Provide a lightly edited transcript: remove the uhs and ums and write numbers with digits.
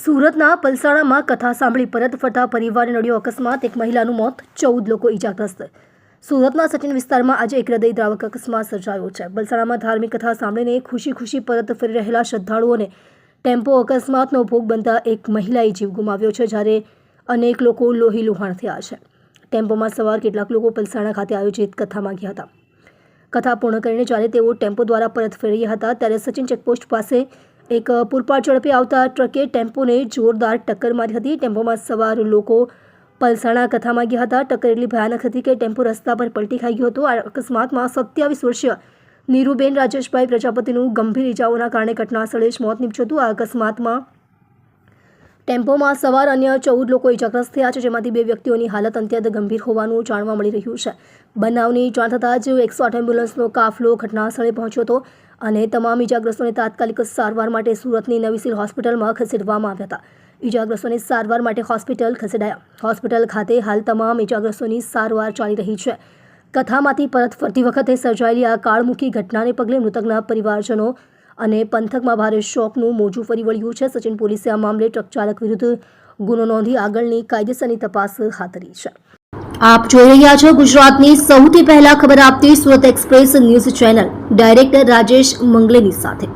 સુરતના પલસાણામાં કથા સાંભળી પરત ફરતા પરિવારને નડ્યો અકસ્માત, એક મહિલાનું મોત, 14 લોકો ઈજાગ્રસ્ત. સુરતના સચિન વિસ્તારમાં આજે એક હૃદયદ્રાવક અકસ્માત સર્જાયો છે. પલસાણામાં ધાર્મિક કથા સાંભળીને ખુશી ખુશી પરત ફરી રહેલા શ્રદ્ધાળુઓને ટેમ્પો અકસ્માતનો ભોગ બનતા એક મહિલાએ જીવ ગુમાવ્યો છે, જ્યારે અનેક લોકો લોહી લુહાણ થયા છે. ટેમ્પોમાં સવાર કેટલાક લોકો પલસાણા ખાતે આયોજિત કથામાં ગયા હતા. કથા પૂર્ણ કરીને જ્યારે તેઓ ટેમ્પો દ્વારા પરત ફરી રહ્યા હતા ત્યારે સચિન ચેકપોસ્ટ પાસે એક પૂરપાટ ઝડપે આવતા ટ્રકે ટેમ્પોને જોરદાર ટક્કર મારી હતી. ટેમ્પોમાં સવાર લોકો પલસાણા કથામાં ગયા હતા. ટક્કર એટલી ભયાનક હતી કે ટેમ્પો રસ્તા પર પલટી ખાઈ ગયો હતો. આ અકસ્માતમાં 27 વર્ષીય નીરુબેન રાજેશભાઈ પ્રજાપતિનું ગંભીર ઇજાઓના કારણે ઘટના સ્થળે જ મોત નીપજ્યું હતું. આ અકસ્માતમાં ટેમ્પોમાં સવાર અન્ય 14 લોકો ઇજાગ્રસ્ત થયા છે, જેમાંથી 2 વ્યક્તિઓની હાલત અત્યંત ગંભીર હોવાનું જાણવા મળી રહ્યું છે. બનાવની જાણ થતાં જ 108 એમ્બ્યુલન્સનો કાફલો ઘટના સ્થળે પહોંચ્યો હતો અને તમામ ઇજાગ્રસ્તોને તાત્કાલિક સારવાર માટે સુરતની નવી સિવિલ હોસ્પિટલમાં ખસેડવામાં આવ્યા હતા. ઇજાગ્રસ્તોને સારવાર માટે હોસ્પિટલ ખસેડાયા. હોસ્પિટલ ખાતે હાલ તમામ ઇજાગ્રસ્તોની સારવાર ચાલી રહી છે. કથામાંથી પરત ફરતી વખતે સર્જાયેલી આ કાળમુખી ઘટનાને પગલે મૃતકના પરિવારજનો અને પંથકમાં ભારે શોકનું મોજું ફરી વળ્યું છે. સચિન પોલીસે આ મામલે ટ્રક ચાલક વિરુદ્ધ ગુનો નોંધી આગળની કાયદેસરની તપાસ હાથ ધરી છે. આપ જોઈ રહ્યા છો ગુજરાતની સૌથી પહેલા ખબર આપતી Surat express news channel, director Rajesh મંગલેની સાથે.